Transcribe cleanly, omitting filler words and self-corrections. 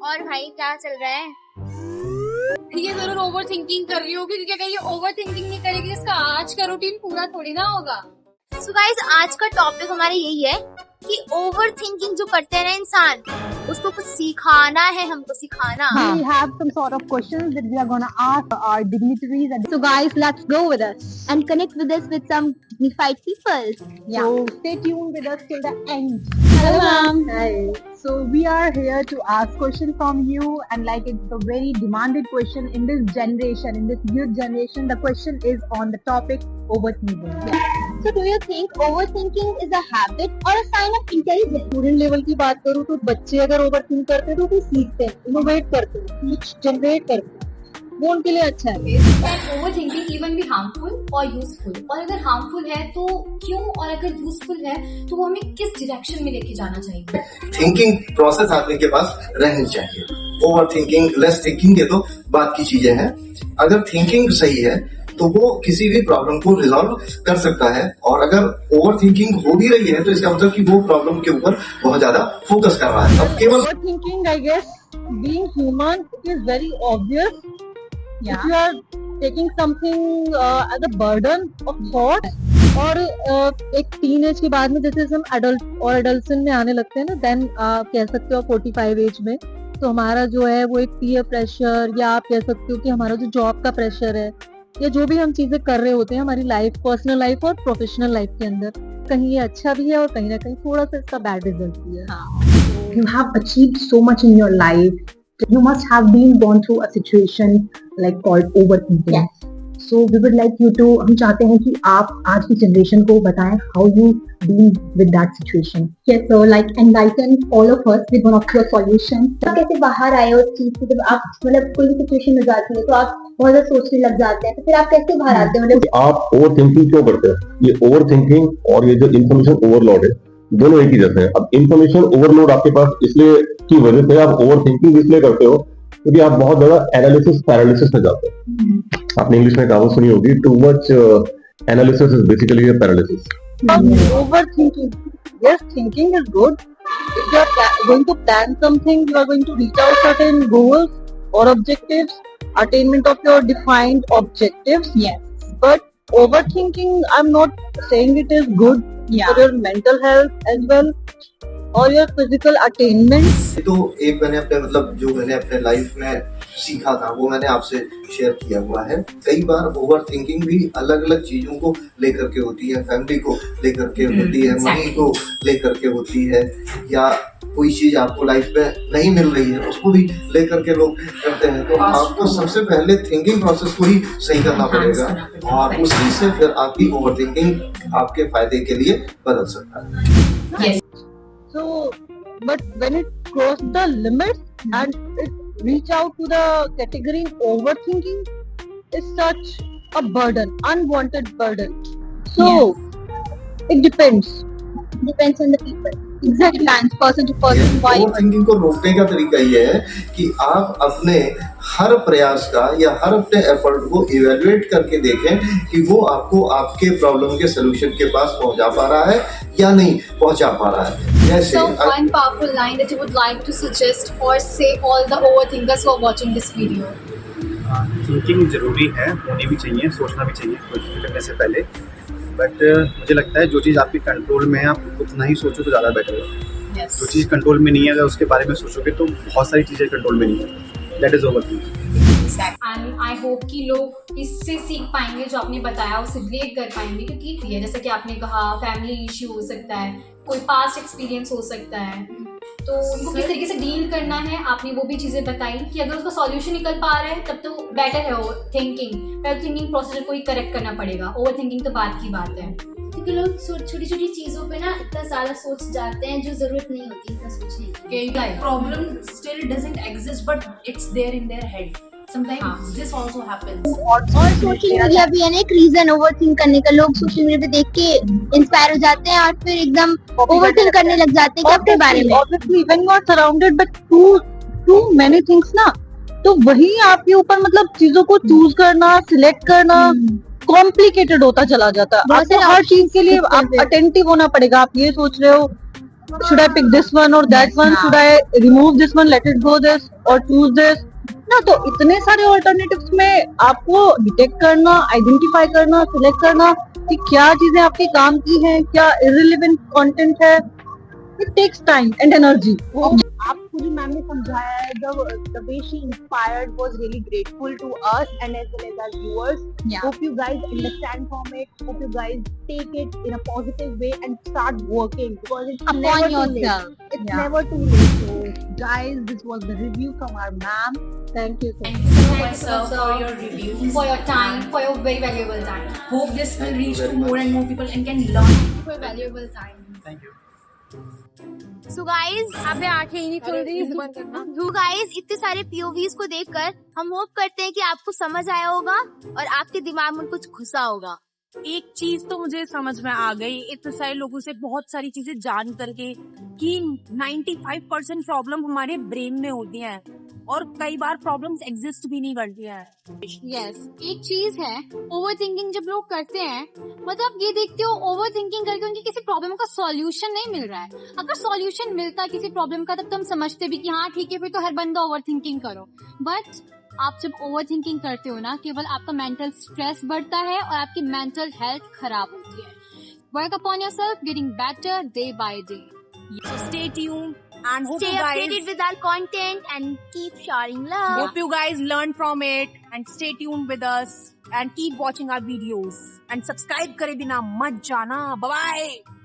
और भाई क्या चल रहा है? ये जरूर ओवर थिंकिंग कर रही होगी, क्योंकि अगर ये ओवर थिंकिंग नहीं करेगी इसका आज का रूटीन पूरा थोड़ी ना होगा। सो गाइस, आज का टॉपिक हमारा यही है कि ओवर थिंकिंग जो करते हैं ना इंसान, उसको कुछ सिखाना है, हमको सिखाना। We have some sort of questions that we are going to ask our dignitaries. So guys, let's go with us. And connect with us with some dignified people. Yeah. So stay tuned with us till the end. Hello ma'am. Hi. So we are here to ask questions from you, and like it's a very demanded question in this generation, in this youth generation. The question is on the topic overthinking. Yeah. So do you think overthinking is a habit or a sign of intelligence? Student level की बात करूँ तो बच्चे अगर overthink करते हैं तो वो सीखते हैं, इनोवेट करते हैं, कुछ जनरेट करते हैं, वो उनके लिए अच्छा है। ओवर थिंकिंग इवन भी हार्मफुल और यूजफुल, और अगर हार्मफुल है तो क्यों, और अगर यूजफुल है तो वो हमें किस डायरेक्शन में लेके जाना चाहिए? थिंकिंग प्रोसेस आदमी के पास रहनी चाहिए। ओवर थिंकिंग, लेस थिंकिंग, ये तो बात की चीजें हैं। अगर थिंकिंग सही है तो वो किसी भी प्रॉब्लम को रिजॉल्व कर सकता है, और अगर ओवर थिंकिंग हो भी रही है तो इसका मतलब कि वो प्रॉब्लम के ऊपर बहुत ज्यादा फोकस कर रहा है। अब केवल over thinking, I guess being human, it is very obvious. If you are taking something as a burden of thought, और एक टीनेज के बाद में जैसे हम एडल्ट और एडल्सन में आने लगते हैं ना, देन आप कह सकते हो 45 एज में, तो हमारा जो है वो एक पीयर प्रेशर, या आप कह सकते हो कि हमारा जो जॉब का प्रेशर है, या जो भी हम चीजें कर रहे होते हैं हमारी लाइफ, पर्सनल लाइफ और प्रोफेशनल लाइफ के अंदर, कहीं ये अच्छा भी है और कहीं ना कहीं थोड़ा सा इसका बैड रिजल्ट भी है। You have achieved so much in your life. You must have been gone through a situation like called overthinking. Yes. So we would like you to, हम चाहते हैं कि आप आज की जनरेशन को बताएं how you deal with that situation. Yes, so like enlighten all of us with one of your solutions. तो कैसे बाहर आए उस चीज से? जब आप मतलब कोई भी सिचुएशन हो जाती है तो आप बहुत ज्यादा सोचने लग जाते हैं, तो फिर आप कैसे बाहर आते हैं? मतलब आप ओवर थिंकिंग क्यों करते हैं? ये ओवर थिंकिंग और ये जो इन्फॉर्मेशन ओवरलोड है, दोनों एक ही जैसे हैं। अब इन्फॉर्मेशन ओवरलोड आपके पास इसलिए की वजह से आप ओवर थिंकिंग इसलिए करते हो क्योंकि आप बहुत ज्यादा एनालिसिस पैरालिसिस में जाते हो। आपने इंग्लिश में कहावत सुनी होगी, too much analysis is basically a paralysis. Overthinking. Yes, thinking is good. If you are going to plan something, you are going to reach out certain goals or objectives, attainment of your defined objectives. Yes. But overthinking, I'm not saying it is good for your mental health as well, or your physical attainment. तो एक मैंने अपने जो मैंने अपने life में सीखा था वो मैंने आपसे शेयर किया हुआ है। कई बार ओवर थिंकिंग भी अलग अलग चीजों को लेकर के होती है, फैमिली को लेकर के होती है, मनी को लेकर के होती है, या कोई चीज आपको लाइफ में नहीं मिल रही है उसको भी लेकर के लोग करते हैं। तो आपको सबसे पहले थिंकिंग प्रोसेस को ही सही करना पड़ेगा, और उसी से फिर आपकी ओवर थिंकिंग आपके फायदे के लिए बदल सकता है। So, but when it cross the limits and it reach out to the category overthinking, is such a burden, unwanted burden. So, it depends on the people. Exactly, and person to person. Why? Over thinking को रोकने का तरीका ये है कि आप अपने हर प्रयास का या हर अपने एफर्ट को इवेल्युएट करके देखें कि वो आपको आपके प्रॉब्लम के सोल्यूशन के पास पहुंचा पा रहा है या नहीं पहुंचा पा रहा है। जैसे So one powerful line that you would like to suggest or say all the overthinkers who are watching this video. Thinking जरूरी है, होनी भी चाहिए, सोचना भी चाहिए कुछ करने से पहले। बट मुझे लगता है जो चीज़ आपके कंट्रोल में है आप उतना ही सोचो तो ज़्यादा बेटर है। जो चीज़ कंट्रोल में नहीं है अगर उसके बारे में सोचोगे तो बहुत सारी चीज़ें कंट्रोल में नहीं है। That is overthinking. And I hope कि लोग इससे सीख पाएंगे, जो आपने बताया उससे रिलेट कर पाएंगे, क्योंकि ये जैसे कि आपने कहा फैमिली इश्यू हो सकता है, कोई पास्ट एक्सपीरियंस हो सकता है, तो उनको किस तरीके से डील करना है आपने वो भी चीज़ें बताई कि अगर उसका सॉल्यूशन निकल पा रहा है तब तो बेटर है ओवर थिंकिंग। पहले थिंकिंग प्रोसेस को ही करेक्ट करना पड़ेगा, ओवर थिंकिंग तो बात की बात है। क्योंकि लोग छोटी छोटी चीजों पे ना इतना ज्यादा सोच जाते हैं जो जरूरत नहीं होती इतना सोचने की। Problem still doesn't exist, but it's there in their head. Sometimes this also happens. और सोशल मीडिया भी है ना एक रीजन ओवरथिंक करने का। लोग सोशल मीडिया पे देख के इंस्पायर हो जाते हैं और फिर एकदम ओवरथिंक करने लग जाते हैं अपने बारे में। Obviously, when you are surrounded by too many things ना, तो वही आपके ऊपर मतलब चीजों को चूज करना, सिलेक्ट करना कॉम्प्लिकेटेड होता चला जाता है। आपको हर चीज के लिए आप अटेंटिव होना पड़ेगा। आप ये सोच रहे हो should I pick this one or that one? Should I remove this one, let it go this or choose this? ना तो इतने सारे ऑल्टरनेटिव्स में आपको डिटेक्ट करना, आइडेंटिफाई करना, सिलेक्ट करना कि क्या चीजें आपके काम की हैं, क्या इररिलेवेंट कंटेंट है, it takes time and energy. आपको जो मैम ने समझाया है, the way she inspired was really grateful to us and as well as our viewers. Hope you guys understand from it. Hope you guys take it in a positive way and start working because it's Upon never too yourself. late. It's never too late. So guys, this was the review from our ma'am. Thank you so much. Thank you so Thank much, you sir, so for much, your reviews. for your time, for your very valuable time. Hope this will reach to very more much. and more people and can learn. For valuable time. Thank you. So guys अबे आंखें ही नहीं खुल रही. So guys इतने सारे POVs को देखकर हम होप करते हैं कि आपको समझ आया होगा और आपके दिमाग में कुछ घुसा होगा. एक चीज तो मुझे समझ में आ गई इतने सारे लोगों से बहुत सारी चीजें जान करके कि 95% प्रॉब्लम हमारे ब्रेन में होती है और कई बार प्रॉब्लम्स एग्जिस्ट भी नहीं करती है. यस एक चीज है ओवर थिंकिंग जब लोग करते हैं मतलब ये देखते हो ओवर थिंकिंग करके उनकी किसी प्रॉब्लम का सॉल्यूशन नहीं मिल रहा है. अगर सॉल्यूशन मिलता है किसी प्रॉब्लम का तब तो हम समझते भी कि हाँ ठीक है फिर तो हर बंदा ओवर थिंकिंग करो. बट आप जब ओवर थिंकिंग करते हो ना केवल आपका मेंटल स्ट्रेस बढ़ता है और आपकी मेंटल हेल्थ खराब होती है. Work upon yourself getting better day by day. So stay tuned and hope Stay you guys updated with our content and keep sharing love. hope you guys learn from it and stay tuned with us and keep watching our videos and subscribe करे बिना मत जाना. Bye bye.